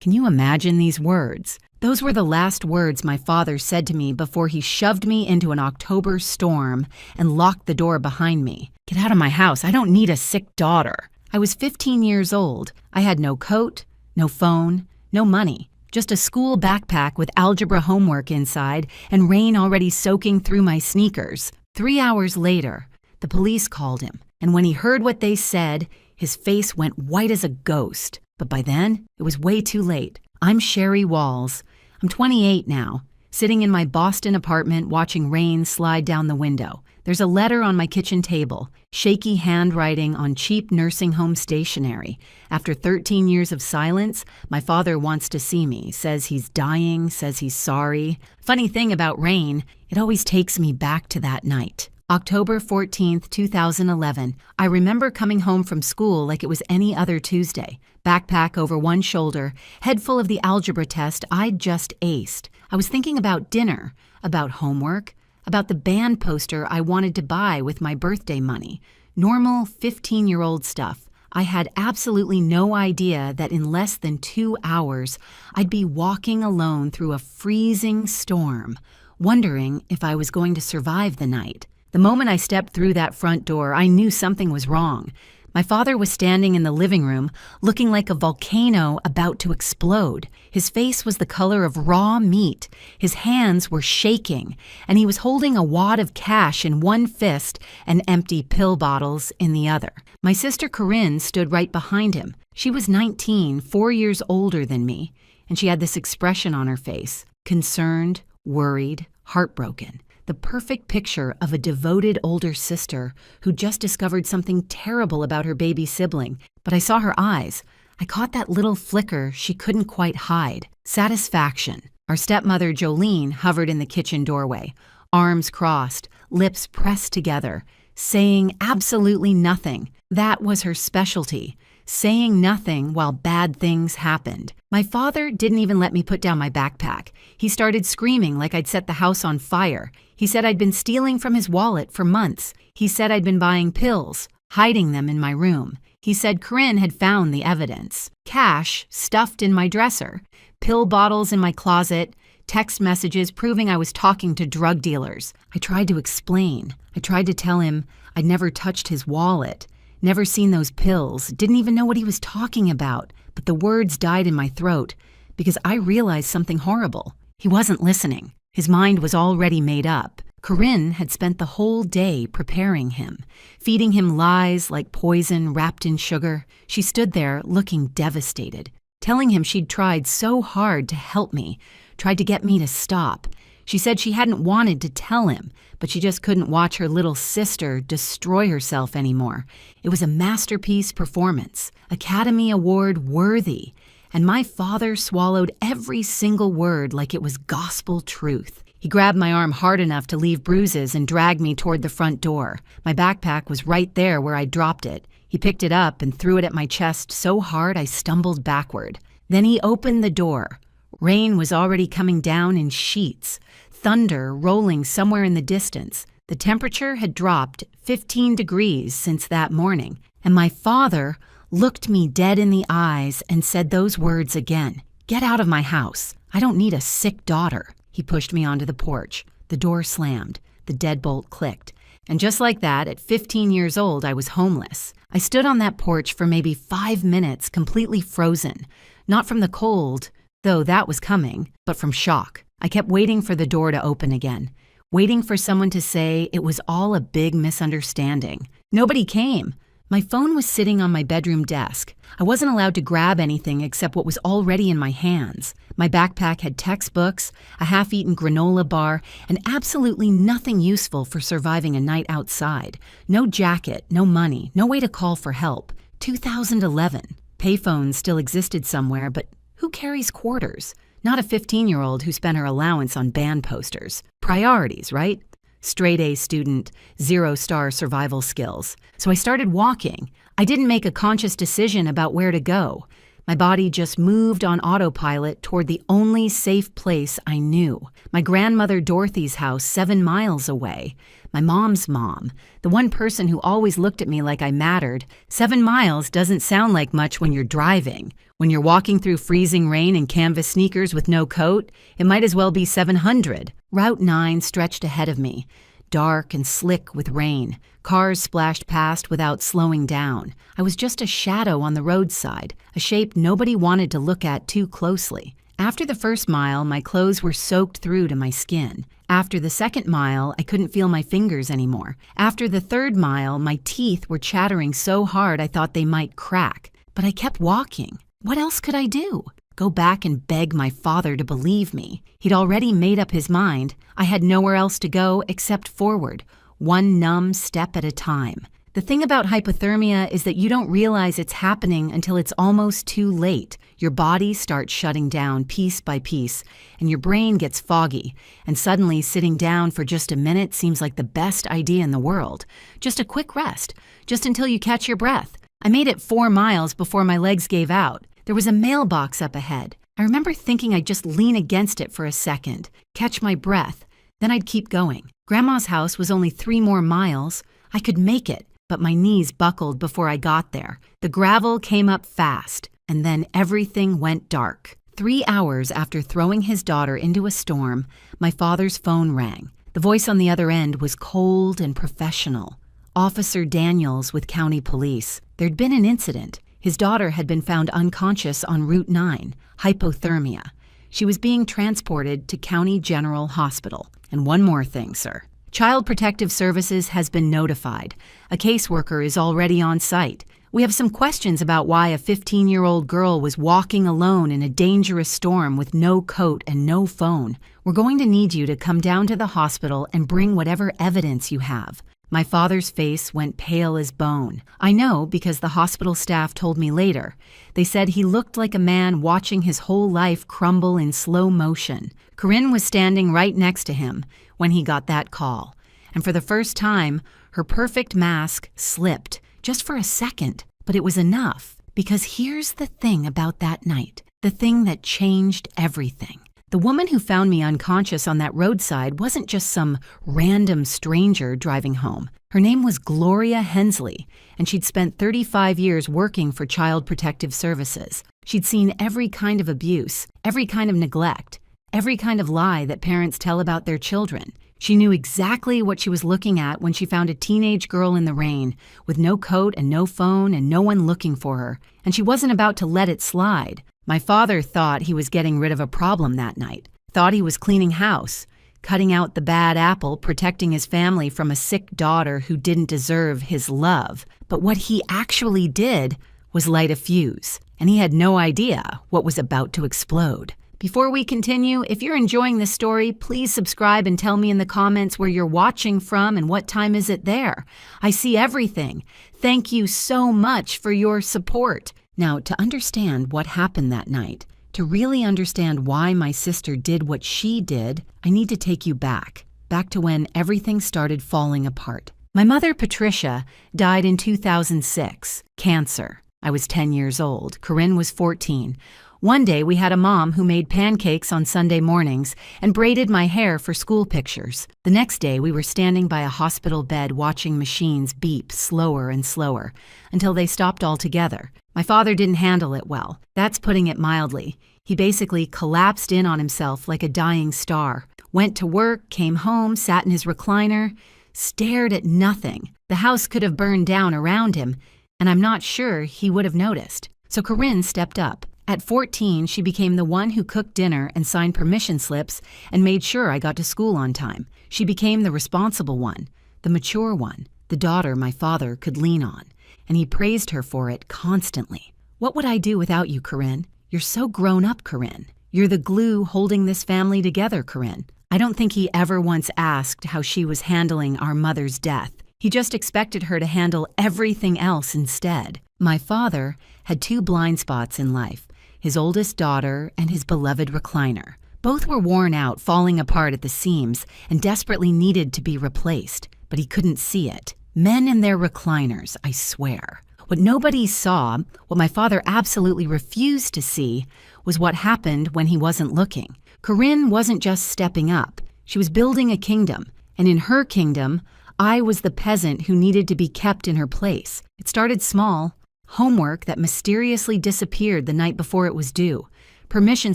Can you imagine these words? Those were the last words my father said to me before he shoved me into an October storm and locked the door behind me. Get out of my house. I don't need a sick daughter. I was 15 years old. I had no coat, no phone, no money. Just a school backpack with algebra homework inside and rain already soaking through my sneakers. 3 hours later, the police called him, and when he heard what they said, his face went white as a ghost. But by then, it was way too late. I'm Sherry Walls. I'm 28 now, sitting in my Boston apartment watching rain slide down the window. There's a letter on my kitchen table, shaky handwriting on cheap nursing home stationery. After 13 years of silence, my father wants to see me, says he's dying, says he's sorry. Funny thing about rain, it always takes me back to that night. October 14th, 2011. I remember coming home from school like it was any other Tuesday. Backpack over one shoulder, head full of the algebra test I'd just aced. I was thinking about dinner, about homework, about the band poster I wanted to buy with my birthday money. Normal 15-year-old stuff. I had absolutely no idea that in less than 2 hours, I'd be walking alone through a freezing storm, wondering if I was going to survive the night. The moment I stepped through that front door, I knew something was wrong. My father was standing in the living room, looking like a volcano about to explode. His face was the color of raw meat. His hands were shaking, and he was holding a wad of cash in one fist and empty pill bottles in the other. My sister Corinne stood right behind him. She was 19, 4 years older than me, and she had this expression on her face, concerned, worried, heartbroken. The perfect picture of a devoted older sister who just discovered something terrible about her baby sibling. But I saw her eyes. I caught that little flicker she couldn't quite hide. Satisfaction. Our stepmother Jolene hovered in the kitchen doorway, arms crossed, lips pressed together, saying absolutely nothing. That was her specialty. Saying nothing while bad things happened. My father didn't even let me put down my backpack. He started screaming like I'd set the house on fire. He said I'd been stealing from his wallet for months. He said I'd been buying pills, hiding them in my room. He said Corinne had found the evidence. Cash stuffed in my dresser, pill bottles in my closet, text messages proving I was talking to drug dealers. I tried to explain. I tried to tell him I'd never touched his wallet. Never seen those pills, didn't even know what he was talking about, but the words died in my throat because I realized something horrible. He wasn't listening. His mind was already made up. Corinne had spent the whole day preparing him, feeding him lies like poison wrapped in sugar. She stood there looking devastated, telling him she'd tried so hard to help me, tried to get me to stop. She said she hadn't wanted to tell him, but she just couldn't watch her little sister destroy herself anymore. It was a masterpiece performance, Academy Award worthy, and my father swallowed every single word like it was gospel truth. He grabbed my arm hard enough to leave bruises and dragged me toward the front door. My backpack was right there where I dropped it. He picked it up and threw it at my chest so hard I stumbled backward. Then he opened the door. Rain was already coming down in sheets, thunder rolling somewhere in the distance. The temperature had dropped 15 degrees since that morning, and my father looked me dead in the eyes and said those words again. Get out of my house. I don't need a sick daughter. He pushed me onto the porch. The door slammed. The deadbolt clicked. And just like that, at 15 years old, I was homeless. I stood on that porch for maybe 5 minutes, completely frozen. Not from the cold, though that was coming, but from shock. I kept waiting for the door to open again, waiting for someone to say it was all a big misunderstanding. Nobody came. My phone was sitting on my bedroom desk. I wasn't allowed to grab anything except what was already in my hands. My backpack had textbooks, a half-eaten granola bar, and absolutely nothing useful for surviving a night outside. No jacket, no money, no way to call for help. 2011. Payphones still existed somewhere, but who carries quarters? Not a 15-year-old who spent her allowance on band posters. Priorities, right? Straight-A student, 0-star survival skills. So I started walking. I didn't make a conscious decision about where to go. My body just moved on autopilot toward the only safe place I knew. My grandmother Dorothy's house 7 miles away. My mom's mom, the one person who always looked at me like I mattered. 7 miles doesn't sound like much when you're driving. When you're walking through freezing rain in canvas sneakers with no coat, it might as well be 700. Route 9 stretched ahead of me, dark and slick with rain. Cars splashed past without slowing down. I was just a shadow on the roadside, a shape nobody wanted to look at too closely. After the first mile, my clothes were soaked through to my skin. After the second mile, I couldn't feel my fingers anymore. After the third mile, my teeth were chattering so hard I thought they might crack. But I kept walking. What else could I do? Go back and beg my father to believe me. He'd already made up his mind. I had nowhere else to go except forward, one numb step at a time. The thing about hypothermia is that you don't realize it's happening until it's almost too late. Your body starts shutting down piece by piece, and your brain gets foggy, and suddenly sitting down for just a minute seems like the best idea in the world. Just a quick rest, just until you catch your breath. I made it 4 miles before my legs gave out. There was a mailbox up ahead. I remember thinking I'd just lean against it for a second, catch my breath, then I'd keep going. Grandma's house was only 3 more miles. I could make it, but my knees buckled before I got there. The gravel came up fast, and then everything went dark. 3 hours after throwing his daughter into a storm, my father's phone rang. The voice on the other end was cold and professional. Officer Daniels with county police. There'd been an incident. His daughter had been found unconscious on Route 9, hypothermia. She was being transported to County General Hospital. And one more thing, sir. Child Protective Services has been notified. A caseworker is already on site. We have some questions about why a 15-year-old girl was walking alone in a dangerous storm with no coat and no phone. We're going to need you to come down to the hospital and bring whatever evidence you have. My father's face went pale as bone. I know because the hospital staff told me later. They said he looked like a man watching his whole life crumble in slow motion. Corinne was standing right next to him when he got that call. And for the first time, her perfect mask slipped, just for a second. But it was enough, because here's the thing about that night, the thing that changed everything. The woman who found me unconscious on that roadside wasn't just some random stranger driving home. Her name was Gloria Hensley, and she'd spent 35 years working for Child Protective Services. She'd seen every kind of abuse, every kind of neglect, every kind of lie that parents tell about their children. She knew exactly what she was looking at when she found a teenage girl in the rain, with no coat and no phone and no one looking for her, and she wasn't about to let it slide. My father thought he was getting rid of a problem that night, thought he was cleaning house, cutting out the bad apple, protecting his family from a sick daughter who didn't deserve his love. But what he actually did was light a fuse, and he had no idea what was about to explode. Before we continue, if you're enjoying this story, please subscribe and tell me in the comments where you're watching from and what time is it there. I see everything. Thank you so much for your support. Now, to understand what happened that night, to really understand why my sister did what she did, I need to take you back to when everything started falling apart. My mother, Patricia, died in 2006, cancer. I was 10 years old. Corinne was 14. One day, we had a mom who made pancakes on Sunday mornings and braided my hair for school pictures. The next day, we were standing by a hospital bed watching machines beep slower and slower until they stopped altogether. My father didn't handle it well. That's putting it mildly. He basically collapsed in on himself like a dying star. Went to work, came home, sat in his recliner, stared at nothing. The house could have burned down around him, and I'm not sure he would have noticed. So Corinne stepped up. At 14, she became the one who cooked dinner and signed permission slips and made sure I got to school on time. She became the responsible one, the mature one, the daughter my father could lean on. And he praised her for it constantly. What would I do without you, Corinne? You're so grown up, Corinne. You're the glue holding this family together, Corinne. I don't think he ever once asked how she was handling our mother's death. He just expected her to handle everything else instead. My father had 2 blind spots in life, his oldest daughter and his beloved recliner. Both were worn out, falling apart at the seams, and desperately needed to be replaced, but he couldn't see it. Men and their recliners, I swear. What nobody saw, what my father absolutely refused to see, was what happened when he wasn't looking. Corinne wasn't just stepping up. She was building a kingdom, and in her kingdom, I was the peasant who needed to be kept in her place. It started small. Homework that mysteriously disappeared the night before it was due. Permission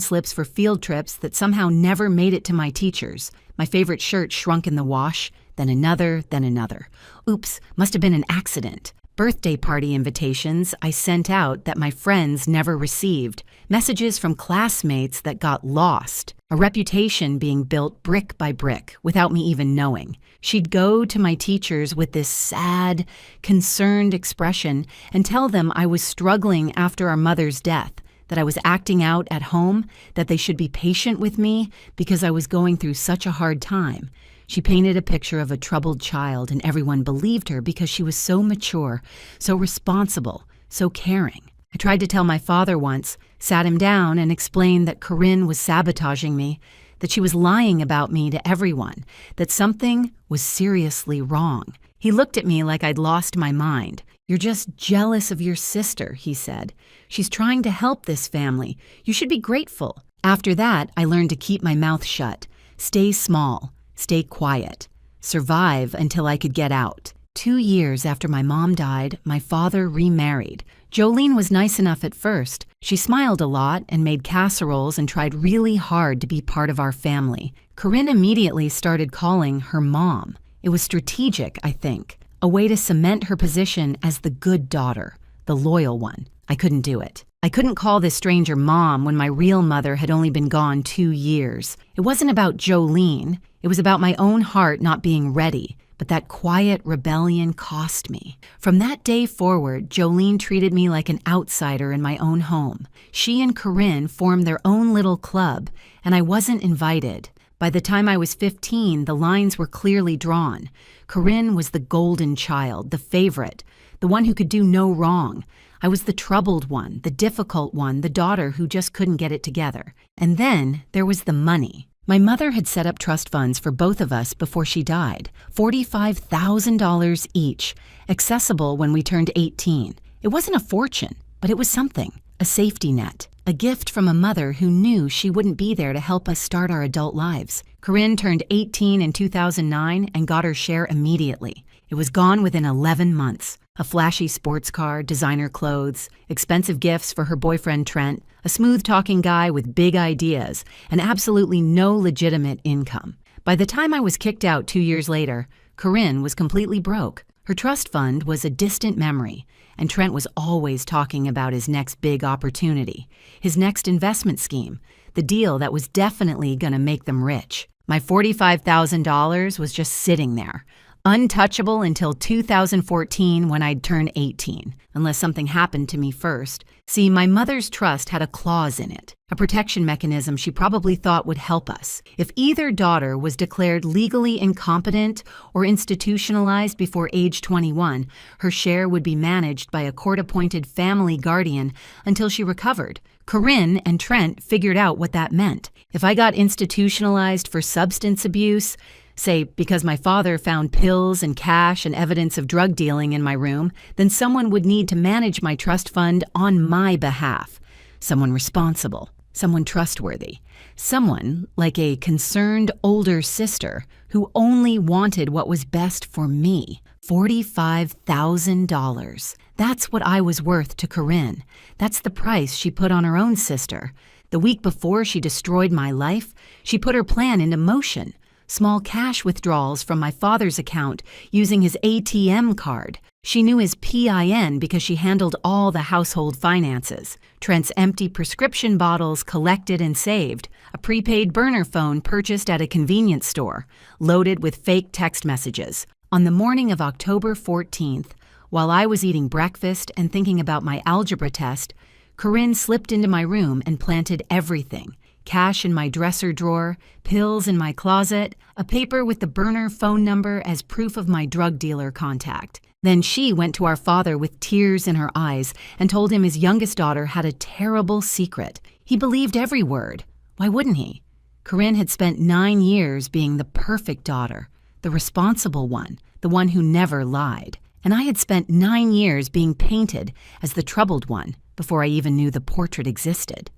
slips for field trips that somehow never made it to my teachers. My favorite shirt shrunk in the wash, then another, then another. Oops, must have been an accident. Birthday party invitations I sent out that my friends never received. Messages from classmates that got lost. A reputation being built brick by brick without me even knowing. She'd go to my teachers with this sad, concerned expression and tell them I was struggling after our mother's death, that I was acting out at home, that they should be patient with me because I was going through such a hard time. She painted a picture of a troubled child, and everyone believed her because she was so mature, so responsible, so caring. I tried to tell my father once, sat him down and explained that Corinne was sabotaging me, that she was lying about me to everyone, that something was seriously wrong. He looked at me like I'd lost my mind. "You're just jealous of your sister," he said. "She's trying to help this family. You should be grateful." After that, I learned to keep my mouth shut, stay small, stay quiet, survive until I could get out. 2 years after my mom died, my father remarried. Jolene was nice enough at first. She smiled a lot and made casseroles and tried really hard to be part of our family. Corinne immediately started calling her mom. It was strategic, I think, a way to cement her position as the good daughter, the loyal one. I couldn't do it. I couldn't call this stranger mom when my real mother had only been gone 2 years. It wasn't about Jolene. It was about my own heart not being ready. But that quiet rebellion cost me. From that day forward, Jolene treated me like an outsider in my own home. She and Corinne formed their own little club, and I wasn't invited. By the time I was 15, the lines were clearly drawn. Corinne was the golden child, the favorite, the one who could do no wrong. I was the troubled one, the difficult one, the daughter who just couldn't get it together. And then there was the money. My mother had set up trust funds for both of us before she died, $45,000 each, accessible when we turned 18. It wasn't a fortune, but it was something, a safety net, a gift from a mother who knew she wouldn't be there to help us start our adult lives. Corinne turned 18 in 2009 and got her share immediately. It was gone within 11 months. A flashy sports car, designer clothes, expensive gifts for her boyfriend Trent, a smooth-talking guy with big ideas, and absolutely no legitimate income. By the time I was kicked out 2 years later, Corinne was completely broke. Her trust fund was a distant memory, and Trent was always talking about his next big opportunity, his next investment scheme, the deal that was definitely going to make them rich. My $45,000 was just sitting there, untouchable until 2014 when I'd turn 18, unless something happened to me first. See, my mother's trust had a clause in it, a protection mechanism she probably thought would help us. If either daughter was declared legally incompetent or institutionalized before age 21, her share would be managed by a court-appointed family guardian until she recovered. Corinne and Trent figured out what that meant. If I got institutionalized for substance abuse, say because my father found pills and cash and evidence of drug dealing in my room, then someone would need to manage my trust fund on my behalf. Someone responsible, someone trustworthy, someone like a concerned older sister who only wanted what was best for me. $45,000. That's what I was worth to Corinne. That's the price she put on her own sister. The week before she destroyed my life, she put her plan into motion. Small cash withdrawals from my father's account using his ATM card. She knew his PIN because she handled all the household finances. Trent's empty prescription bottles collected and saved. A prepaid burner phone purchased at a convenience store, loaded with fake text messages. On the morning of October 14th, while I was eating breakfast and thinking about my algebra test, Corinne slipped into my room and planted everything. Cash in my dresser drawer, pills in my closet, a paper with the burner phone number as proof of my drug dealer contact. Then she went to our father with tears in her eyes and told him his youngest daughter had a terrible secret. He believed every word. Why wouldn't he? Corinne had spent 9 years being the perfect daughter, the responsible one, the one who never lied. And I had spent 9 years being painted as the troubled one before I even knew the portrait existed.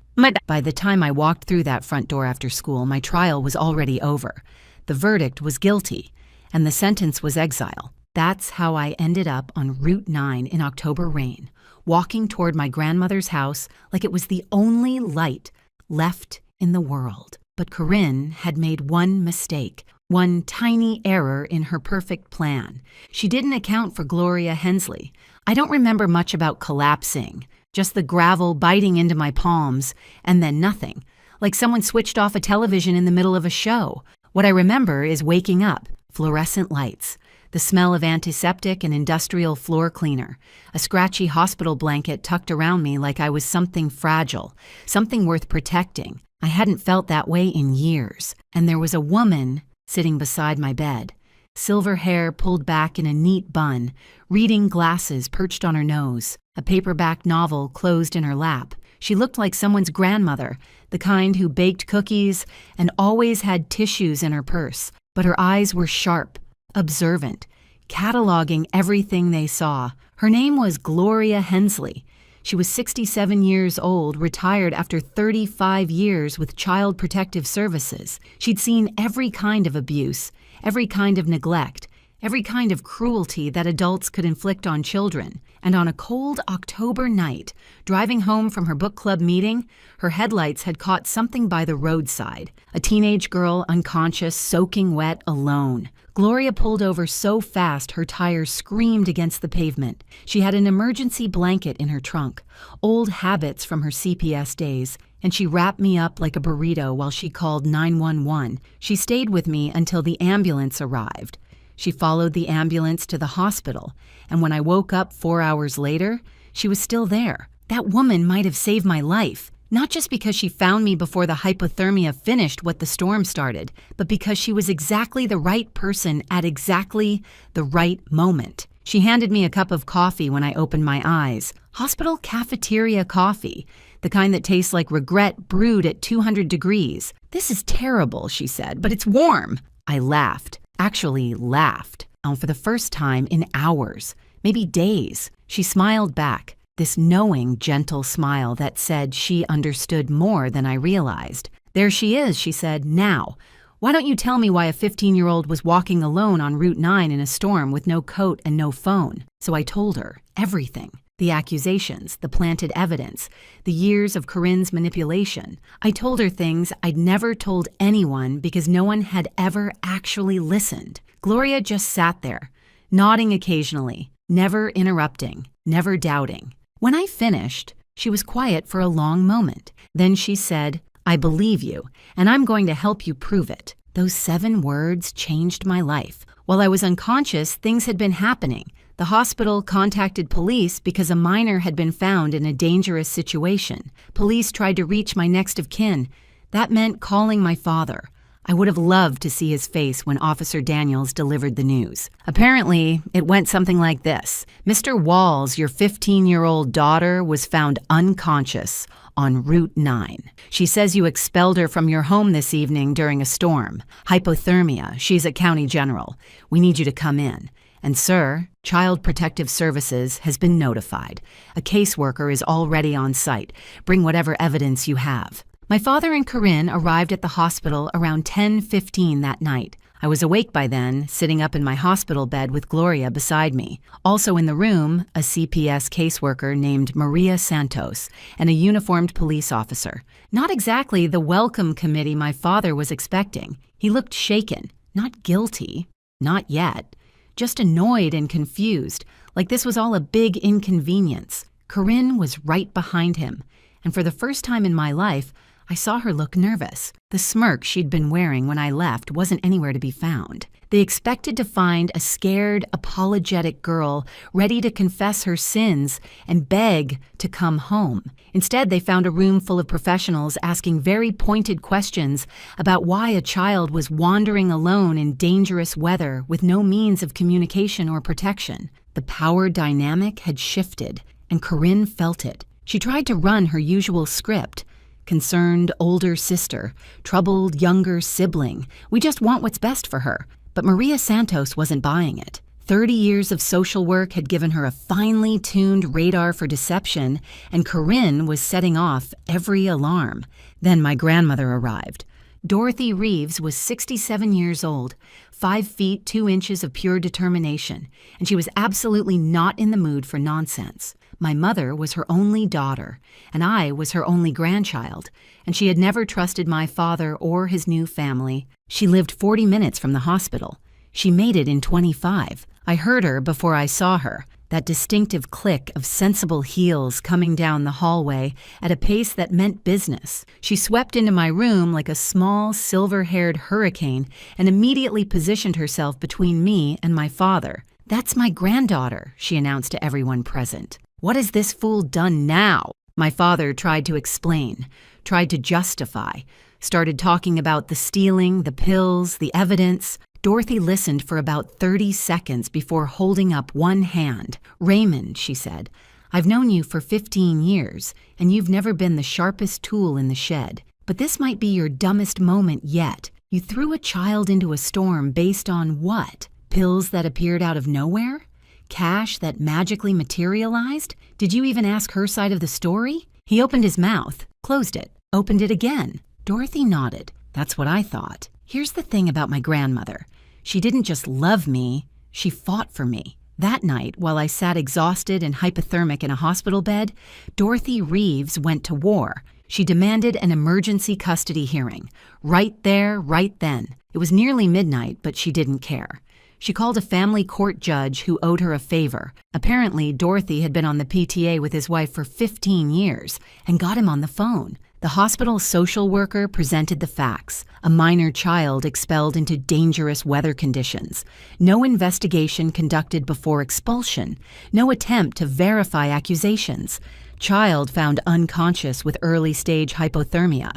By the time I walked through that front door after school, my trial was already over. The verdict was guilty, and the sentence was exile. That's how I ended up on Route 9 in October rain, walking toward my grandmother's house like it was the only light left in the world. But Corinne had made one mistake, one tiny error in her perfect plan. She didn't account for Gloria Hensley. I don't remember much about collapsing, just the gravel biting into my palms, and then nothing, like someone switched off a television in the middle of a show. What I remember is waking up, fluorescent lights, the smell of antiseptic and industrial floor cleaner, a scratchy hospital blanket tucked around me like I was something fragile, something worth protecting. I hadn't felt that way in years, and there was a woman sitting beside my bed, silver hair pulled back in a neat bun, reading glasses perched on her nose, a paperback novel closed in her lap. She looked like someone's grandmother, the kind who baked cookies and always had tissues in her purse, but her eyes were sharp, observant, cataloging everything they saw. Her name was Gloria Hensley. She was 67 years old, retired after 35 years with Child Protective Services. She'd seen every kind of abuse, every kind of neglect, every kind of cruelty that adults could inflict on children. And on a cold October night, driving home from her book club meeting, her headlights had caught something by the roadside. A teenage girl unconscious, soaking wet, alone. Gloria pulled over so fast her tires screamed against the pavement. She had an emergency blanket in her trunk, old habits from her CPS days, and she wrapped me up like a burrito while she called 911. She stayed with me until the ambulance arrived. She followed the ambulance to the hospital, and when I woke up 4 hours later, she was still there. That woman might have saved my life, not just because she found me before the hypothermia finished what the storm started, but because she was exactly the right person at exactly the right moment. She handed me a cup of coffee when I opened my eyes. Hospital cafeteria coffee, the kind that tastes like regret brewed at 200 degrees. "This is terrible," she said, "but it's warm." I laughed. Actually laughed, for the first time in hours, maybe days. She smiled back, this knowing, gentle smile that said she understood more than I realized. "There she is," she said. "Now, why don't you tell me why a 15-year-old was walking alone on Route 9 in a storm with no coat and no phone?" So I told her everything. The accusations, the planted evidence, the years of Corinne's manipulation. I told her things I'd never told anyone because no one had ever actually listened. Gloria just sat there, nodding occasionally, never interrupting, never doubting. When I finished, she was quiet for a long moment. Then she said, "I believe you, and I'm going to help you prove it." Those 7 words changed my life. While I was unconscious, things had been happening. The hospital contacted police because a minor had been found in a dangerous situation. Police tried to reach my next of kin. That meant calling my father. I would have loved to see his face when Officer Daniels delivered the news. Apparently, it went something like this. "Mr. Walls, your 15-year-old daughter was found unconscious on Route 9. She says you expelled her from your home this evening during a storm. Hypothermia. She's at County General. We need you to come in. And sir, Child Protective Services has been notified. A caseworker is already on site. Bring whatever evidence you have." My father and Corinne arrived at the hospital around 10:15 that night. I was awake by then, sitting up in my hospital bed with Gloria beside me. Also in the room, a CPS caseworker named Maria Santos and a uniformed police officer. Not exactly the welcome committee my father was expecting. He looked shaken, not guilty, not yet. Just annoyed and confused, like this was all a big inconvenience. Corinne was right behind him, and for the first time in my life, I saw her look nervous. The smirk she'd been wearing when I left wasn't anywhere to be found. They expected to find a scared, apologetic girl ready to confess her sins and beg to come home. Instead, they found a room full of professionals asking very pointed questions about why a child was wandering alone in dangerous weather with no means of communication or protection. The power dynamic had shifted, and Corinne felt it. She tried to run her usual script. Concerned older sister, troubled younger sibling. We just want what's best for her. But Maria Santos wasn't buying it. 30 years of social work had given her a finely tuned radar for deception, and Corinne was setting off every alarm. Then my grandmother arrived. Dorothy Reeves was 67 years old, 5 feet 2 inches of pure determination, and she was absolutely not in the mood for nonsense. My mother was her only daughter, and I was her only grandchild, and she had never trusted my father or his new family. She lived 40 minutes from the hospital. She made it in 25. I heard her before I saw her, that distinctive click of sensible heels coming down the hallway at a pace that meant business. She swept into my room like a small, silver-haired hurricane and immediately positioned herself between me and my father. "That's my granddaughter," she announced to everyone present. "What has this fool done now?" My father tried to explain, tried to justify, started talking about the stealing, the pills, the evidence. Dorothy listened for about 30 seconds before holding up one hand. "Raymond," she said, "I've known you for 15 years, and you've never been the sharpest tool in the shed. But this might be your dumbest moment yet. You threw a child into a storm based on what? Pills that appeared out of nowhere? Cash that magically materialized? Did you even ask her side of the story?" He opened his mouth, closed it, opened it again. Dorothy nodded. "That's what I thought." Here's the thing about my grandmother. She didn't just love me, she fought for me. That night, while I sat exhausted and hypothermic in a hospital bed, Dorothy Reeves went to war. She demanded an emergency custody hearing. Right there, right then. It was nearly midnight, but she didn't care. She called a family court judge who owed her a favor. Apparently, Dorothy had been on the PTA with his wife for 15 years and got him on the phone. The hospital social worker presented the facts. A minor child expelled into dangerous weather conditions. No investigation conducted before expulsion. No attempt to verify accusations. Child found unconscious with early-stage hypothermia.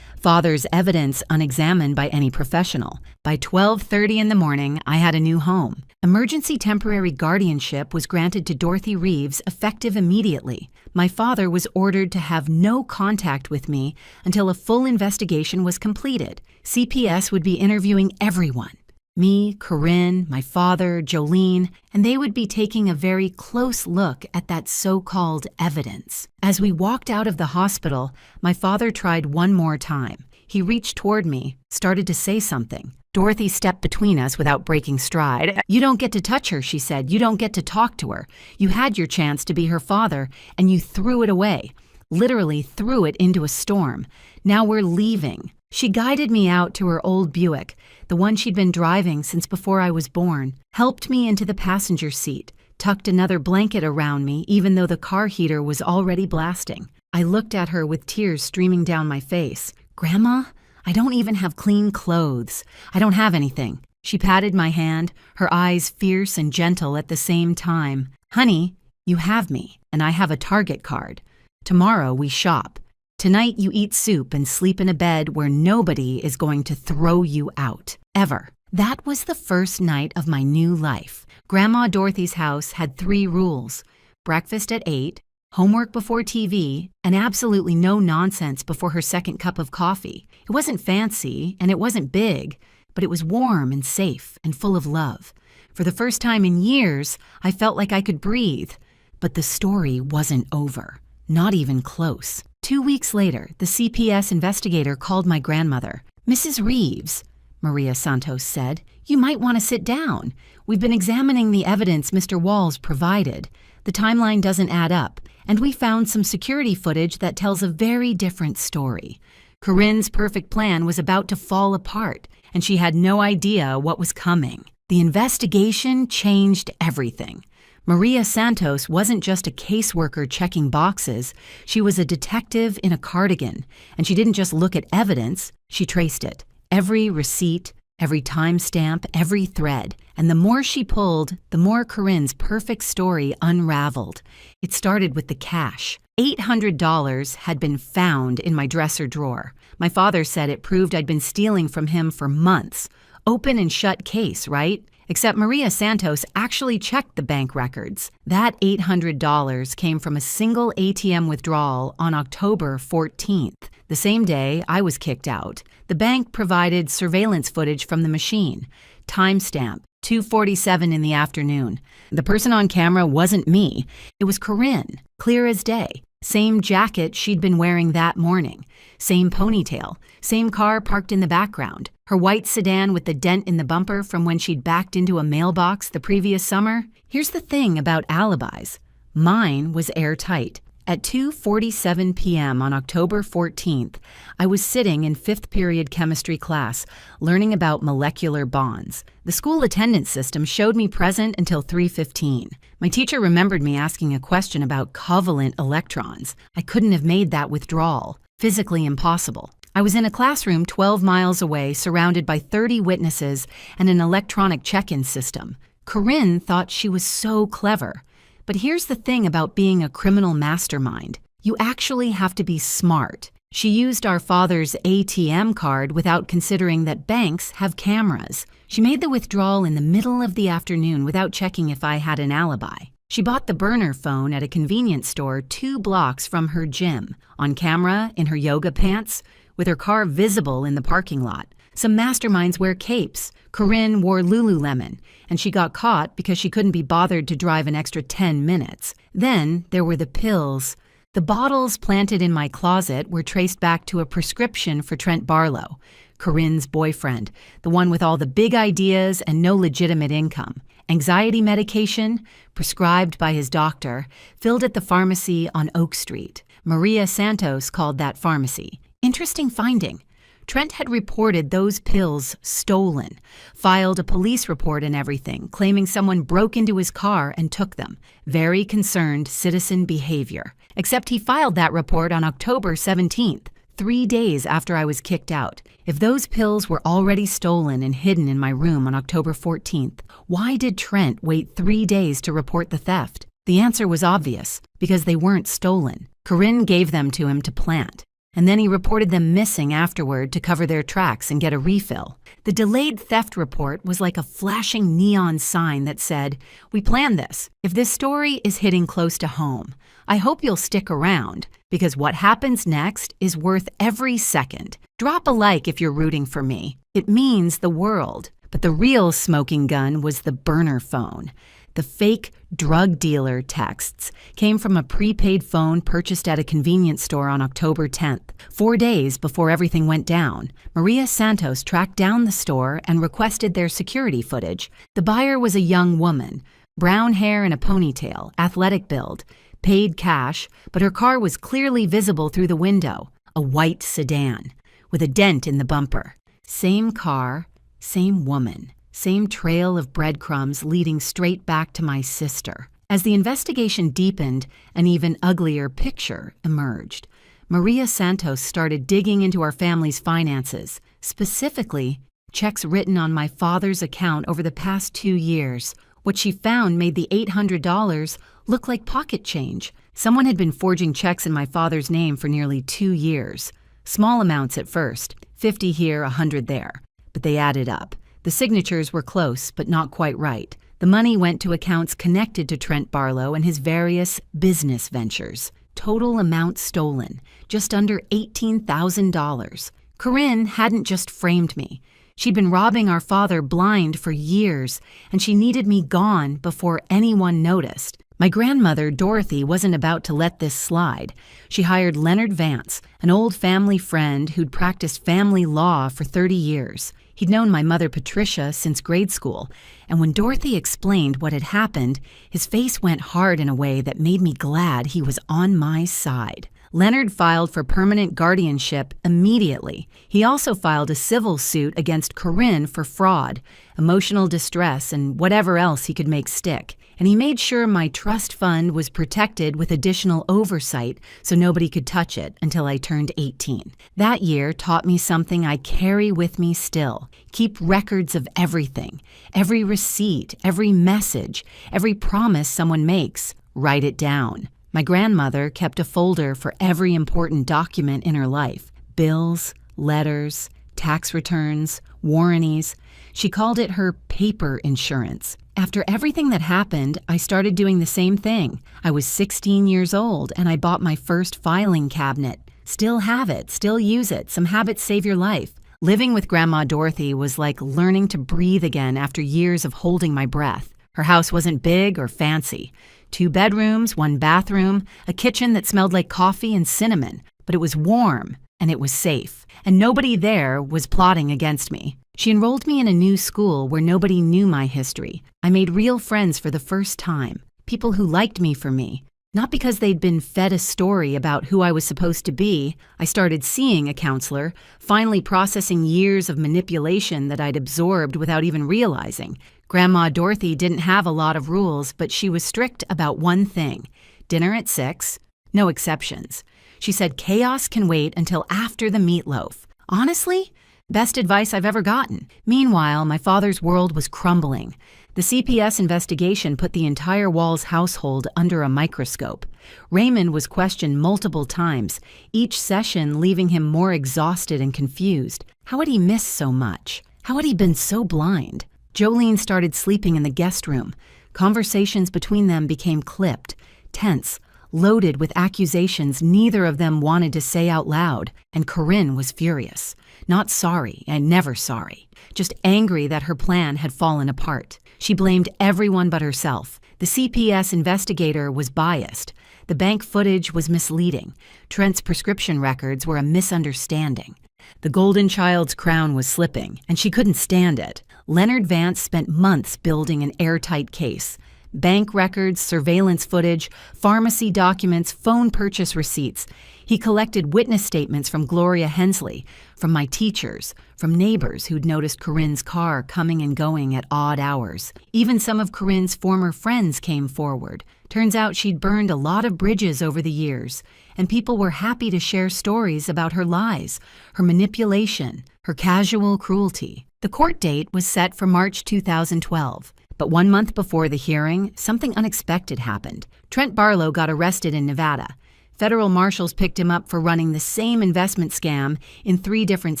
Father's evidence unexamined by any professional. By 12:30 in the morning, I had a new home. Emergency temporary guardianship was granted to Dorothy Reeves effective immediately. My father was ordered to have no contact with me until a full investigation was completed. CPS would be interviewing everyone. Me, Corinne, my father, Jolene, and they would be taking a very close look at that so-called evidence. As we walked out of the hospital, my father tried one more time. He reached toward me, started to say something. Dorothy stepped between us without breaking stride. "You don't get to touch her," she said. "You don't get to talk to her. You had your chance to be her father, and you threw it away. Literally threw it into a storm. Now we're leaving." She guided me out to her old Buick, the one she'd been driving since before I was born, helped me into the passenger seat, tucked another blanket around me even though the car heater was already blasting. I looked at her with tears streaming down my face. "Grandma, I don't even have clean clothes. I don't have anything." She patted my hand, her eyes fierce and gentle at the same time. "Honey, you have me, and I have a Target card. Tomorrow we shop. Tonight you eat soup and sleep in a bed where nobody is going to throw you out. Ever." That was the first night of my new life. Grandma Dorothy's house had 3 rules: breakfast at 8, homework before TV, and absolutely no nonsense before her second cup of coffee. It wasn't fancy, and it wasn't big, but it was warm and safe and full of love. For the first time in years, I felt like I could breathe. But the story wasn't over. Not even close. 2 weeks later, the CPS investigator called my grandmother. "Mrs. Reeves," Maria Santos said, "you might want to sit down. We've been examining the evidence Mr. Walls provided. The timeline doesn't add up, and we found some security footage that tells a very different story. Corinne's perfect plan was about to fall apart, and she had no idea what was coming. The investigation changed everything. Maria Santos wasn't just a caseworker checking boxes. She was a detective in a cardigan, and she didn't just look at evidence, she traced it. Every receipt, every timestamp, every thread. And the more she pulled, the more Corinne's perfect story unraveled. It started with the cash. $800 had been found in my dresser drawer. My father said it proved I'd been stealing from him for months. Open and shut case, right? Except Maria Santos actually checked the bank records. That $800 came from a single ATM withdrawal on October 14th, the same day I was kicked out. The bank provided surveillance footage from the machine, timestamp, 2:47 in the afternoon. The person on camera wasn't me. It was Corinne, clear as day. Same jacket she'd been wearing that morning. Same ponytail. Same car parked in the background. Her white sedan with the dent in the bumper from when she'd backed into a mailbox the previous summer. Here's the thing about alibis. Mine was airtight. At 2:47 p.m. on October 14th, I was sitting in 5th period chemistry class, learning about molecular bonds. The school attendance system showed me present until 3:15. My teacher remembered me asking a question about covalent electrons. I couldn't have made that withdrawal. Physically impossible. I was in a classroom 12 miles away, surrounded by 30 witnesses and an electronic check-in system. Corinne thought she was so clever. But here's the thing about being a criminal mastermind. You actually have to be smart. She used our father's ATM card without considering that banks have cameras. She made the withdrawal in the middle of the afternoon without checking if I had an alibi. She bought the burner phone at a convenience store 2 blocks from her gym, on camera in her yoga pants, with her car visible in the parking lot. Some masterminds wear capes. Corinne wore Lululemon, and she got caught because she couldn't be bothered to drive an extra 10 minutes. Then there were the pills. The bottles planted in my closet were traced back to a prescription for Trent Barlow, Corinne's boyfriend, the one with all the big ideas and no legitimate income. Anxiety medication, prescribed by his doctor, filled at the pharmacy on Oak Street. Maria Santos called that pharmacy. Interesting finding. Trent had reported those pills stolen, filed a police report and everything, claiming someone broke into his car and took them. Very concerned citizen behavior. Except he filed that report on October 17th, 3 days after I was kicked out. If those pills were already stolen and hidden in my room on October 14th, why did Trent wait 3 days to report the theft? The answer was obvious, because they weren't stolen. Corinne gave them to him to plant. And then he reported them missing afterward to cover their tracks and get a refill. The delayed theft report was like a flashing neon sign that said, "We planned this. If this story is hitting close to home, I hope you'll stick around, because what happens next is worth every second. Drop a like if you're rooting for me. It means the world." But the real smoking gun was the burner phone. The fake drug dealer texts came from a prepaid phone purchased at a convenience store on October 10th, 4 days before everything went down. Maria Santos tracked down the store and requested their security footage. The buyer was a young woman, brown hair and a ponytail, athletic build, paid cash, but her car was clearly visible through the window, a white sedan, with a dent in the bumper. Same car, same woman. Same trail of breadcrumbs leading straight back to my sister. As the investigation deepened, an even uglier picture emerged. Maria Santos started digging into our family's finances, specifically checks written on my father's account over the past 2 years. What she found made the $800 look like pocket change. Someone had been forging checks in my father's name for nearly 2 years. Small amounts at first, 50 here, 100 there, but they added up. The signatures were close, but not quite right. The money went to accounts connected to Trent Barlow and his various business ventures. Total amount stolen, just under $18,000. Corinne hadn't just framed me. She'd been robbing our father blind for years, and she needed me gone before anyone noticed. My grandmother, Dorothy, wasn't about to let this slide. She hired Leonard Vance, an old family friend who'd practiced family law for 30 years. He'd known my mother, Patricia, since grade school, and when Dorothy explained what had happened, his face went hard in a way that made me glad he was on my side. Leonard filed for permanent guardianship immediately. He also filed a civil suit against Corinne for fraud, emotional distress, and whatever else he could make stick. And he made sure my trust fund was protected with additional oversight so nobody could touch it until I turned 18. That year taught me something I carry with me still. Keep records of everything, every receipt, every message, every promise someone makes. Write it down. My grandmother kept a folder for every important document in her life. Bills, letters, tax returns, warranties. She called it her paper insurance. After everything that happened, I started doing the same thing. I was 16 years old and I bought my first filing cabinet. Still have it, still use it. Some habits save your life. Living with Grandma Dorothy was like learning to breathe again after years of holding my breath. Her house wasn't big or fancy. 2 bedrooms, 1 bathroom, a kitchen that smelled like coffee and cinnamon, but it was warm and it was safe, and nobody there was plotting against me. She enrolled me in a new school where nobody knew my history. I made real friends for the first time, people who liked me for me. Not because they'd been fed a story about who I was supposed to be. I started seeing a counselor, finally processing years of manipulation that I'd absorbed without even realizing. Grandma Dorothy didn't have a lot of rules, but she was strict about one thing: dinner at 6, no exceptions. She said chaos can wait until after the meatloaf. Honestly, best advice I've ever gotten. Meanwhile, my father's world was crumbling. The CPS investigation put the entire Walls household under a microscope. Raymond was questioned multiple times, each session leaving him more exhausted and confused. How had he missed so much? How had he been so blind? Jolene started sleeping in the guest room. Conversations between them became clipped, tense, loaded with accusations neither of them wanted to say out loud, and Corinne was furious. Not sorry, and never sorry, just angry that her plan had fallen apart. She blamed everyone but herself. The CPS investigator was biased. The bank footage was misleading. Trent's prescription records were a misunderstanding. The golden child's crown was slipping, and she couldn't stand it. Leonard Vance spent months building an airtight case. Bank records, surveillance footage, pharmacy documents, phone purchase receipts. He collected witness statements from Gloria Hensley, from my teachers, from neighbors who'd noticed Corinne's car coming and going at odd hours. Even some of Corinne's former friends came forward. Turns out she'd burned a lot of bridges over the years, and people were happy to share stories about her lies, her manipulation, her casual cruelty. The court date was set for March 2012. But 1 month before the hearing, something unexpected happened. Trent Barlow got arrested in Nevada. Federal marshals picked him up for running the same investment scam in 3 different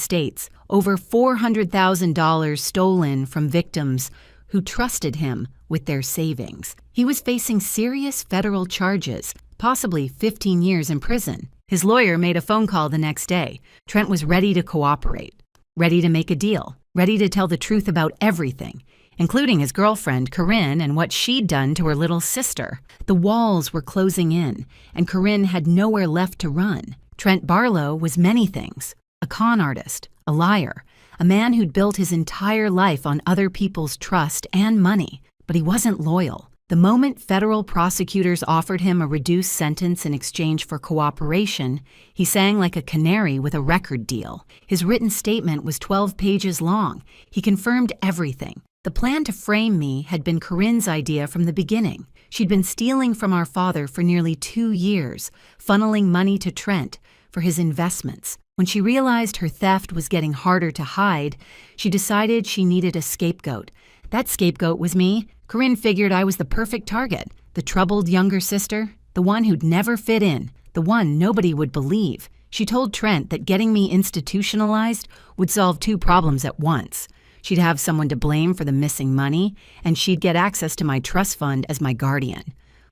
states. Over $400,000 stolen from victims who trusted him with their savings. He was facing serious federal charges, possibly 15 years in prison. His lawyer made a phone call the next day. Trent was ready to cooperate, ready to make a deal, ready to tell the truth about everything, including his girlfriend, Corinne, and what she'd done to her little sister. The walls were closing in, and Corinne had nowhere left to run. Trent Barlow was many things: a con artist, a liar, a man who'd built his entire life on other people's trust and money. But he wasn't loyal. The moment federal prosecutors offered him a reduced sentence in exchange for cooperation, he sang like a canary with a record deal. His written statement was 12 pages long. He confirmed everything. The plan to frame me had been Corinne's idea from the beginning. She'd been stealing from our father for nearly 2 years, funneling money to Trent for his investments. When she realized her theft was getting harder to hide, she decided she needed a scapegoat. That scapegoat was me. Corinne figured I was the perfect target, the troubled younger sister, the one who'd never fit in, the one nobody would believe. She told Trent that getting me institutionalized would solve 2 problems at once. She'd have someone to blame for the missing money, and she'd get access to my trust fund as my guardian.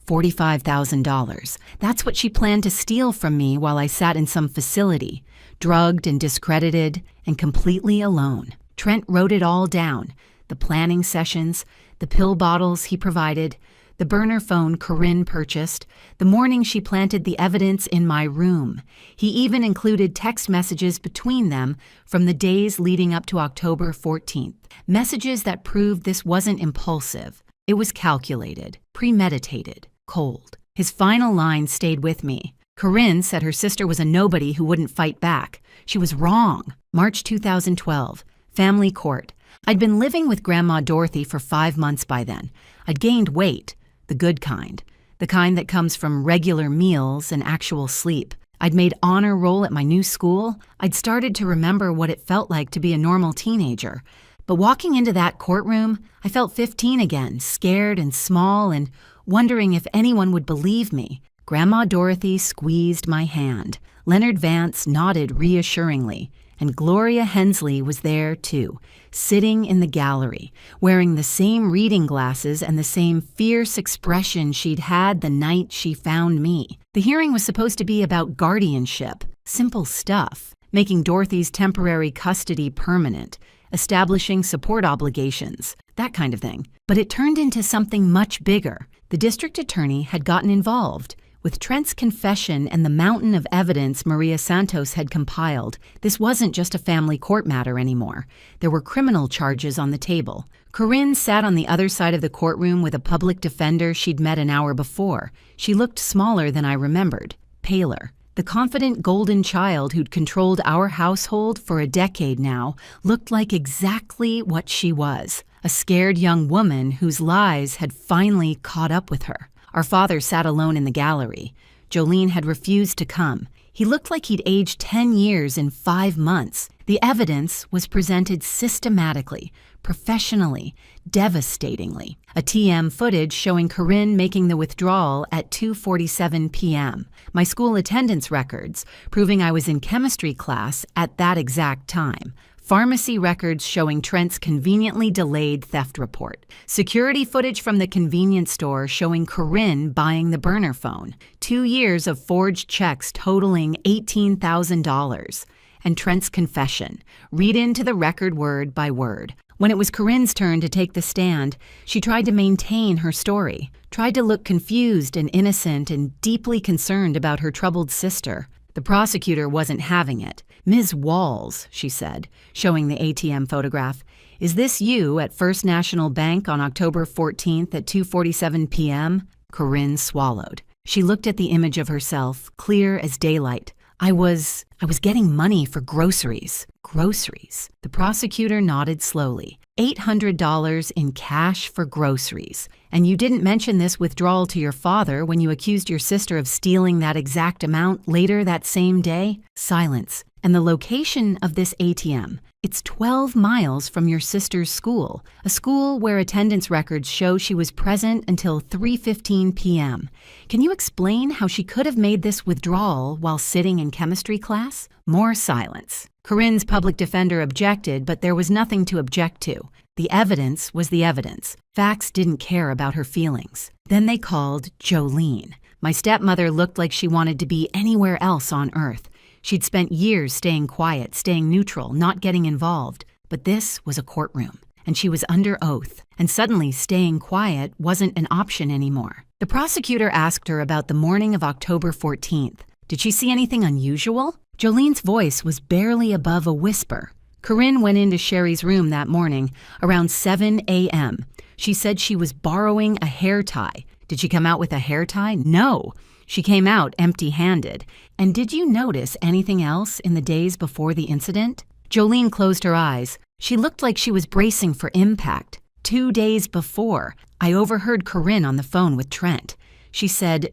$45,000. That's what she planned to steal from me while I sat in some facility, drugged and discredited and completely alone. Trent wrote it all down: the planning sessions, the pill bottles he provided, the burner phone Corinne purchased, the morning she planted the evidence in my room. He even included text messages between them from the days leading up to October 14th. Messages that proved this wasn't impulsive. It was calculated, premeditated, cold. His final line stayed with me. Corinne said her sister was a nobody who wouldn't fight back. She was wrong. March 2012. Family court. I'd been living with Grandma Dorothy for 5 months by then. I'd gained weight, the good kind, the kind that comes from regular meals and actual sleep. I'd made honor roll at my new school. I'd started to remember what it felt like to be a normal teenager. But walking into that courtroom, I felt 15 again, scared and small and wondering if anyone would believe me. Grandma Dorothy squeezed my hand. Leonard Vance nodded reassuringly. And Gloria Hensley was there too, sitting in the gallery, wearing the same reading glasses and the same fierce expression she'd had the night she found me. The hearing was supposed to be about guardianship, simple stuff. making Dorothy's temporary custody permanent, establishing support obligations, that kind of thing. But it turned into something much bigger. The district attorney had gotten involved. With Trent's confession and the mountain of evidence Maria Santos had compiled, this wasn't just a family court matter anymore. There were criminal charges on the table. Corinne sat on the other side of the courtroom with a public defender she'd met an hour before. She looked smaller than I remembered, paler. The confident golden child who'd controlled our household for a decade now looked like exactly what she was, a scared young woman whose lies had finally caught up with her. Our father sat alone in the gallery. Jolene had refused to come. He looked like he'd aged 10 years in 5 months. The evidence was presented systematically, professionally, devastatingly. A TM footage showing Corinne making the withdrawal at 2:47 p.m. My school attendance records proving I was in chemistry class at that exact time. Pharmacy records showing Trent's conveniently delayed theft report. Security footage from the convenience store showing Corinne buying the burner phone. 2 years of forged checks totaling $18,000. And Trent's confession. Read into the record word by word. When it was Corinne's turn to take the stand, she tried to maintain her story, tried to look confused and innocent and deeply concerned about her troubled sister. The prosecutor wasn't having it. "Ms. Walls," she said, showing the ATM photograph, "is this you at First National Bank on October 14th at 2:47 p.m.? Corinne swallowed. She looked at the image of herself, clear as daylight. I was getting money for groceries. Groceries. The prosecutor nodded slowly. $800 in cash for groceries. And you didn't mention this withdrawal to your father when you accused your sister of stealing that exact amount later that same day? Silence. And the location of this ATM. It's 12 miles from your sister's school, a school where attendance records show she was present until 3:15 p.m. Can you explain how she could have made this withdrawal while sitting in chemistry class? More silence. Corinne's public defender objected, but there was nothing to object to. The evidence was the evidence. Facts didn't care about her feelings. Then they called Jolene. My stepmother looked like she wanted to be anywhere else on earth. She'd spent years staying quiet, staying neutral, not getting involved. But this was a courtroom, and she was under oath. And suddenly, staying quiet wasn't an option anymore. The prosecutor asked her about the morning of October 14th. Did she see anything unusual? Jolene's voice was barely above a whisper. Corinne went into Sherry's room that morning around 7 a.m. She said she was borrowing a hair tie. Did she come out with a hair tie? No. She came out empty-handed. And did you notice anything else in the days before the incident? Jolene closed her eyes. She looked like she was bracing for impact. 2 days before, I overheard Corinne on the phone with Trent. She said,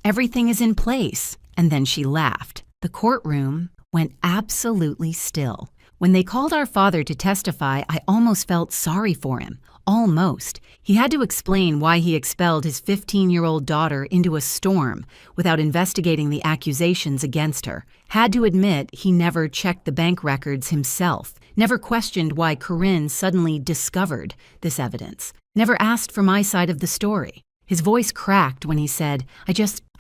"Everything is in place." And then she laughed. The courtroom went absolutely still. When they called our father to testify, I almost felt sorry for him. Almost. He had to explain why he expelled his 15-year-old daughter into a storm without investigating the accusations against her. Had to admit he never checked the bank records himself. Never questioned why Corinne suddenly discovered this evidence. Never asked for my side of the story. His voice cracked when he said, I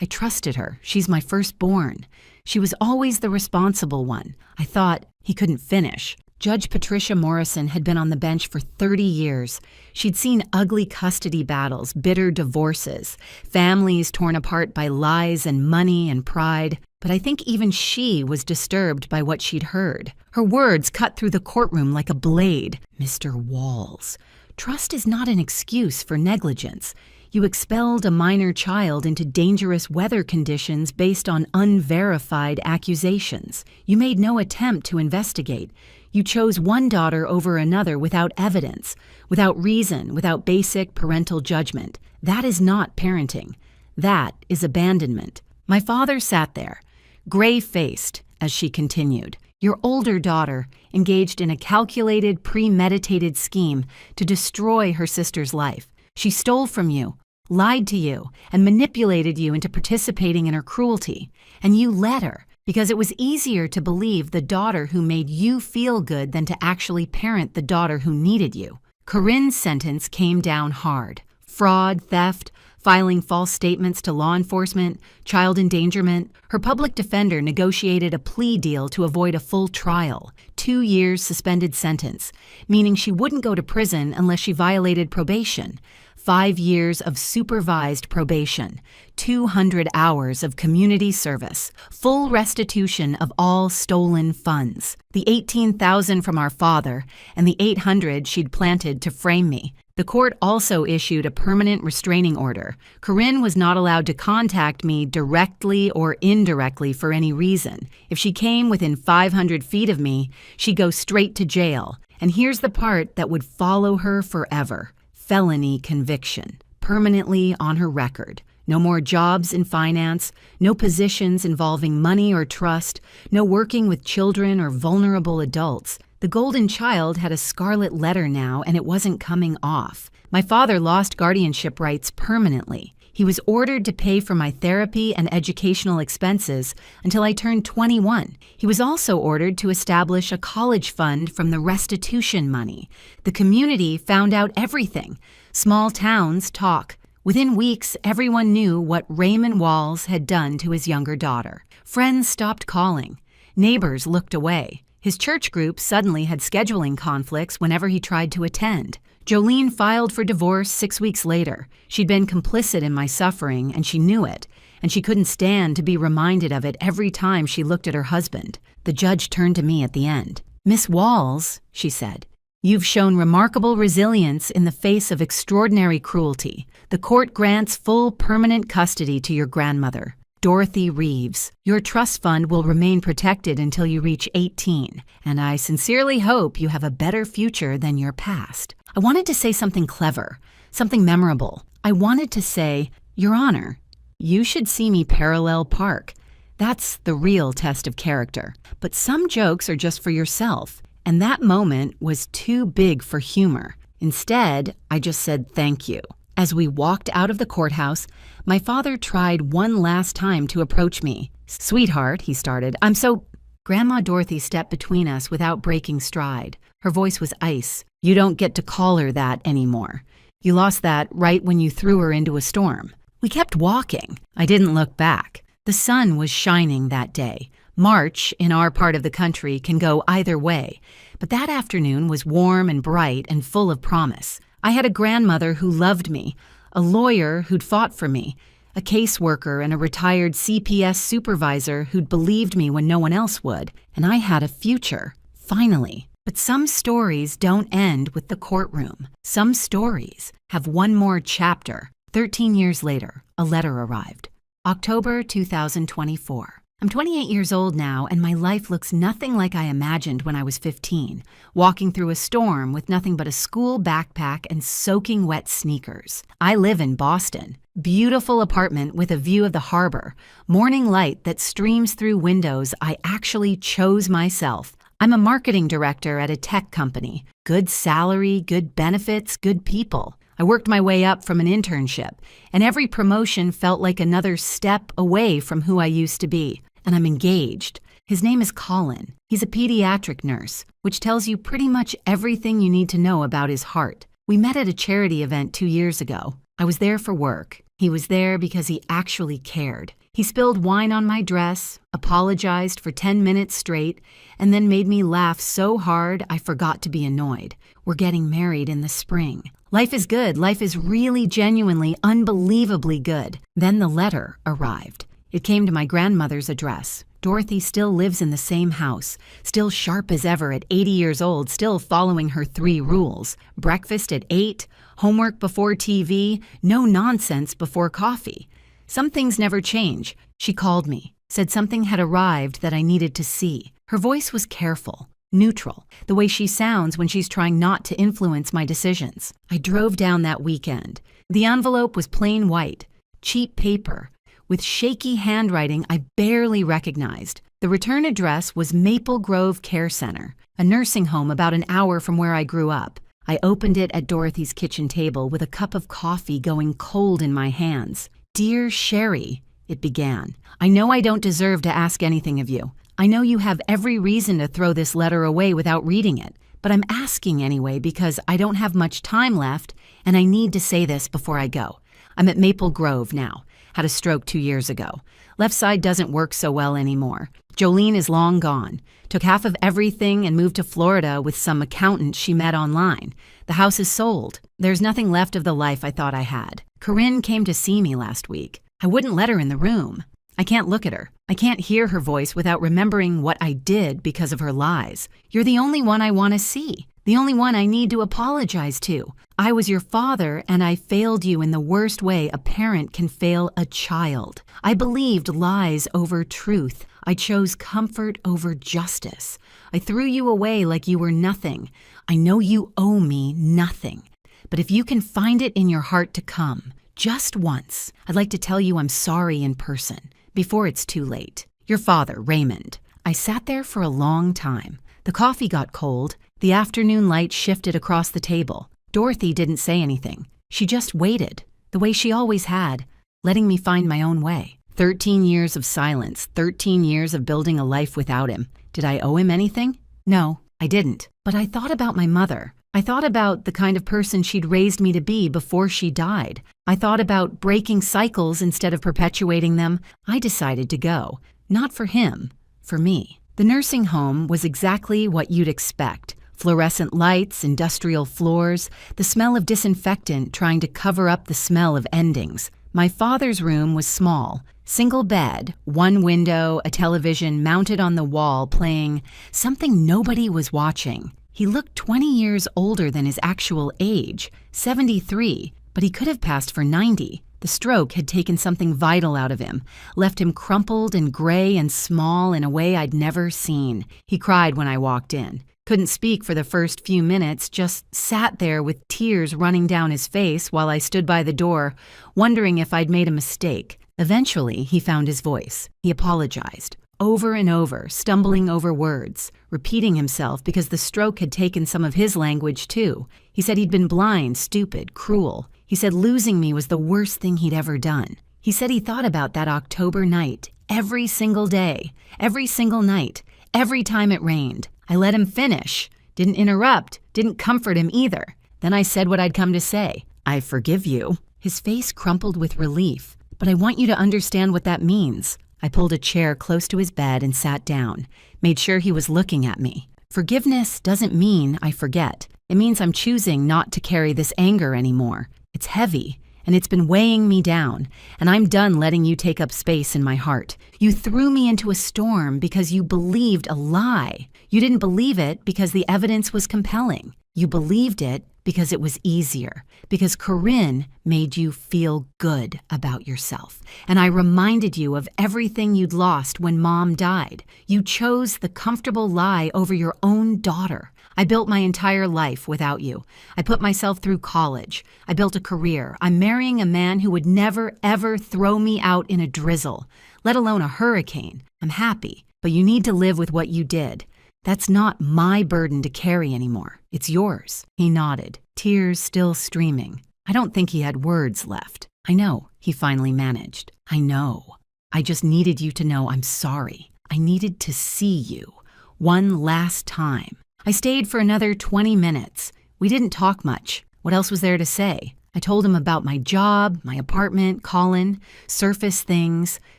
trusted her. She's my firstborn. She was always the responsible one. I thought he couldn't finish. Judge Patricia Morrison had been on the bench for 30 years. She'd seen ugly custody battles, bitter divorces, families torn apart by lies and money and pride. But I think even she was disturbed by what she'd heard. Her words cut through the courtroom like a blade. Mr. Walls, trust is not an excuse for negligence. You expelled a minor child into dangerous weather conditions based on unverified accusations. You made no attempt to investigate. You chose one daughter over another without evidence, without reason, without basic parental judgment. That is not parenting. That is abandonment. My father sat there, gray-faced, as she continued. Your older daughter engaged in a calculated, premeditated scheme to destroy her sister's life. She stole from you, lied to you, and manipulated you into participating in her cruelty. And you let her, because it was easier to believe the daughter who made you feel good than to actually parent the daughter who needed you. Corinne's sentence came down hard. Fraud, theft, filing false statements to law enforcement, child endangerment. Her public defender negotiated a plea deal to avoid a full trial, 2 years suspended sentence, meaning she wouldn't go to prison unless she violated probation. 5 years of supervised probation, 200 hours of community service, full restitution of all stolen funds, the $18,000 from our father, and the $800 she'd planted to frame me. The court also issued a permanent restraining order. Corinne was not allowed to contact me directly or indirectly for any reason. If she came within 500 feet of me, she'd go straight to jail. And here's the part that would follow her forever. Felony conviction, permanently on her record. No more jobs in finance, no positions involving money or trust, no working with children or vulnerable adults. The golden child had a scarlet letter now, and it wasn't coming off. My father lost guardianship rights permanently. He was ordered to pay for my therapy and educational expenses until I turned 21. He was also ordered to establish a college fund from the restitution money. The community found out everything. Small towns talk. Within weeks, everyone knew what Raymond Walls had done to his younger daughter. Friends stopped calling. Neighbors looked away. His church group suddenly had scheduling conflicts whenever he tried to attend. Jolene filed for divorce 6 weeks later. She'd been complicit in my suffering, and she knew it, and she couldn't stand to be reminded of it every time she looked at her husband. The judge turned to me at the end. "Miss Walls," she said, "you've shown remarkable resilience in the face of extraordinary cruelty. The court grants full permanent custody to your grandmother, Dorothy Reeves. Your trust fund will remain protected until you reach 18, and I sincerely hope you have a better future than your past." I wanted to say something clever, something memorable. I wanted to say, "Your Honor, you should see me parallel park. That's the real test of character. But some jokes are just for yourself." And that moment was too big for humor. Instead, I just said thank you. As we walked out of the courthouse, my father tried one last time to approach me. "Sweetheart," he started, "I'm so—" Grandma Dorothy stepped between us without breaking stride. Her voice was ice. "You don't get to call her that anymore. You lost that right when you threw her into a storm." We kept walking. I didn't look back. The sun was shining that day. March, in our part of the country, can go either way. But that afternoon was warm and bright and full of promise. I had a grandmother who loved me, a lawyer who'd fought for me, a caseworker and a retired CPS supervisor who'd believed me when no one else would, and I had a future, finally. But some stories don't end with the courtroom. Some stories have one more chapter. 13 years later, a letter arrived. October 2024. I'm 28 years old now, and my life looks nothing like I imagined when I was 15, walking through a storm with nothing but a school backpack and soaking wet sneakers. I live in Boston. Beautiful apartment with a view of the harbor, morning light that streams through windows I actually chose myself. I'm a marketing director at a tech company. Good salary, good benefits, good people. I worked my way up from an internship, and every promotion felt like another step away from who I used to be. And I'm engaged. His name is Colin. He's a pediatric nurse, which tells you pretty much everything you need to know about his heart. We met at a charity event 2 years ago. I was there for work. He was there because he actually cared. He spilled wine on my dress, apologized for 10 minutes straight, and then made me laugh so hard I forgot to be annoyed. We're getting married in the spring. Life is good. Life is really genuinely, unbelievably good. Then the letter arrived. It came to my grandmother's address. Dorothy still lives in the same house, still sharp as ever at 80 years old, still following her 3 rules. Breakfast at 8, homework before TV, no nonsense before coffee. Some things never change. She called me, said something had arrived that I needed to see. Her voice was careful, neutral, the way she sounds when she's trying not to influence my decisions. I drove down that weekend. The envelope was plain white, cheap paper, with shaky handwriting I barely recognized. The return address was Maple Grove Care Center, a nursing home about an hour from where I grew up. I opened it at Dorothy's kitchen table with a cup of coffee going cold in my hands. "Dear Sherry," it began, "I know I don't deserve to ask anything of you. I know you have every reason to throw this letter away without reading it, but I'm asking anyway because I don't have much time left and I need to say this before I go. I'm at Maple Grove now. Had a stroke 2 years ago. Left side doesn't work so well anymore. Jolene is long gone. Took half of everything and moved to Florida with some accountant she met online. The house is sold. There's nothing left of the life I thought I had. Corinne came to see me last week. I wouldn't let her in the room. I can't look at her. I can't hear her voice without remembering what I did because of her lies. You're the only one I want to see. The only one I need to apologize to. I was your father, and I failed you in the worst way a parent can fail a child. I believed lies over truth. I chose comfort over justice. I threw you away like you were nothing. I know you owe me nothing. But if you can find it in your heart to come, just once, I'd like to tell you I'm sorry in person, before it's too late. Your father, Raymond. I sat there for a long time. The coffee got cold. The afternoon light shifted across the table. Dorothy didn't say anything. She just waited, the way she always had, letting me find my own way. 13 years of silence, 13 years of building a life without him. Did I owe him anything? No, I didn't. But I thought about my mother. I thought about the kind of person she'd raised me to be before she died. I thought about breaking cycles instead of perpetuating them. I decided to go. Not for him, for me. The nursing home was exactly what you'd expect. Fluorescent lights, industrial floors, the smell of disinfectant trying to cover up the smell of endings. My father's room was small. Single bed, one window, a television mounted on the wall playing something nobody was watching. He looked 20 years older than his actual age, 73, but he could have passed for 90. The stroke had taken something vital out of him, left him crumpled and gray and small in a way I'd never seen. He cried when I walked in. Couldn't speak for the first few minutes, just sat there with tears running down his face while I stood by the door, wondering if I'd made a mistake. Eventually, he found his voice. He apologized. Over and over, stumbling over words, repeating himself because the stroke had taken some of his language too. He said he'd been blind, stupid, cruel. He said losing me was the worst thing he'd ever done. He said he thought about that October night, every single day, every single night, every time it rained. I let him finish, didn't interrupt, didn't comfort him either. Then I said what I'd come to say. I forgive you. His face crumpled with relief. But I want you to understand what that means. I pulled a chair close to his bed and sat down, made sure he was looking at me. Forgiveness doesn't mean I forget. It means I'm choosing not to carry this anger anymore. It's heavy, and it's been weighing me down, and I'm done letting you take up space in my heart. You threw me into a storm because you believed a lie. You didn't believe it because the evidence was compelling. You believed it because it was easier, because Corinne made you feel good about yourself. And I reminded you of everything you'd lost when Mom died. You chose the comfortable lie over your own daughter. I built my entire life without you. I put myself through college. I built a career. I'm marrying a man who would never, ever throw me out in a drizzle, let alone a hurricane. I'm happy, but you need to live with what you did. That's not my burden to carry anymore. It's yours. He nodded, tears still streaming. I don't think he had words left. I know, he finally managed. I know. I just needed you to know I'm sorry. I needed to see you. One last time. I stayed for another 20 minutes. We didn't talk much. What else was there to say? I told him about my job, my apartment, Colin, surface things,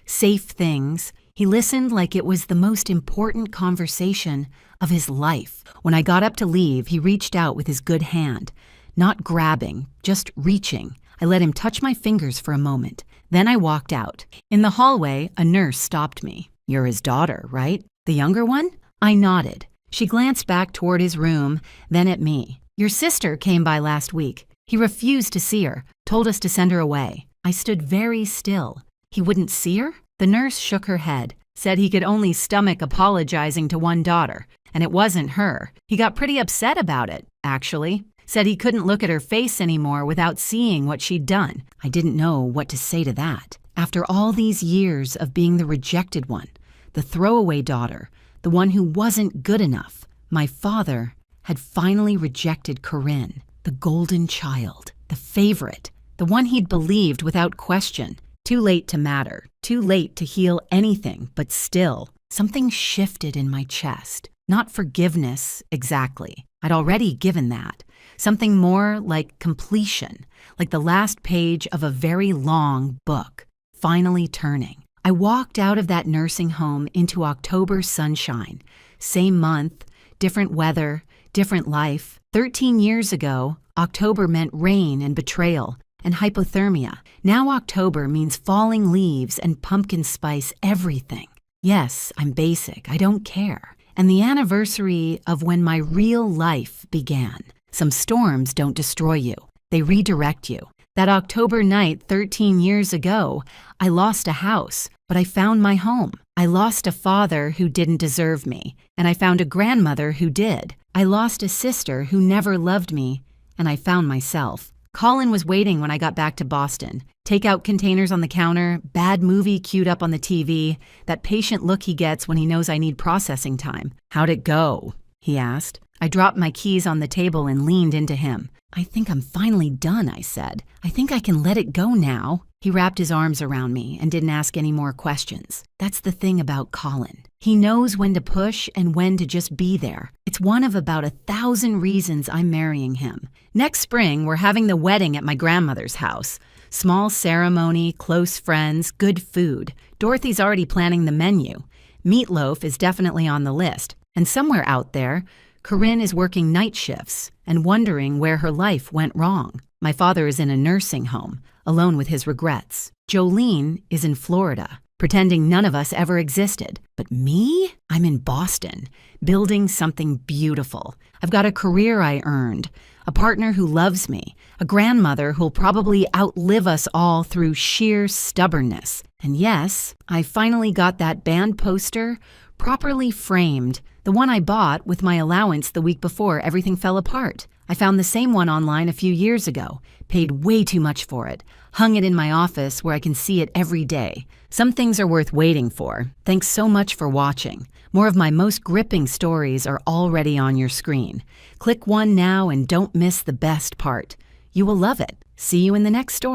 safe things. He listened like it was the most important conversation of his life. When I got up to leave, he reached out with his good hand. Not grabbing, just reaching. I let him touch my fingers for a moment. Then I walked out. In the hallway, a nurse stopped me. You're his daughter, right? The younger one? I nodded. She glanced back toward his room, then at me. Your sister came by last week. He refused to see her, told us to send her away. I stood very still. He wouldn't see her? The nurse shook her head, said he could only stomach apologizing to one daughter, and it wasn't her. He got pretty upset about it, actually. Said he couldn't look at her face anymore without seeing what she'd done. I didn't know what to say to that. After all these years of being the rejected one, the throwaway daughter, the one who wasn't good enough, my father had finally rejected Corinne, the golden child, the favorite, the one he'd believed without question. Too late to matter, too late to heal anything, but still, something shifted in my chest. Not forgiveness, exactly. I'd already given that. Something more like completion, like the last page of a very long book, finally turning. I walked out of that nursing home into October sunshine. Same month, different weather, different life. 13 years ago, October meant rain and betrayal and hypothermia. Now October means falling leaves and pumpkin spice everything. Yes, I'm basic. I don't care. And the anniversary of when my real life began. Some storms don't destroy you. They redirect you. That October night 13 years ago, I lost a house, but I found my home. I lost a father who didn't deserve me, and I found a grandmother who did. I lost a sister who never loved me, and I found myself. Colin was waiting when I got back to Boston. Takeout containers on the counter, bad movie queued up on the TV, that patient look he gets when he knows I need processing time. "How'd it go?" he asked. I dropped my keys on the table and leaned into him. "I think I'm finally done," I said. "I think I can let it go now." He wrapped his arms around me and didn't ask any more questions. That's the thing about Colin. He knows when to push and when to just be there. It's one of about 1,000 reasons I'm marrying him. Next spring, we're having the wedding at my grandmother's house. Small ceremony, close friends, good food. Dorothy's already planning the menu. Meatloaf is definitely on the list. And somewhere out there, Corinne is working night shifts and wondering where her life went wrong. My father is in a nursing home, alone with his regrets. Jolene is in Florida, pretending none of us ever existed. But me? I'm in Boston, building something beautiful. I've got a career I earned, a partner who loves me, a grandmother who'll probably outlive us all through sheer stubbornness. And yes, I finally got that band poster properly framed, the one I bought with my allowance the week before everything fell apart. I found the same one online a few years ago, paid way too much for it, hung it in my office where I can see it every day. Some things are worth waiting for. Thanks so much for watching. More of my most gripping stories are already on your screen. Click one now and don't miss the best part. You will love it. See you in the next story.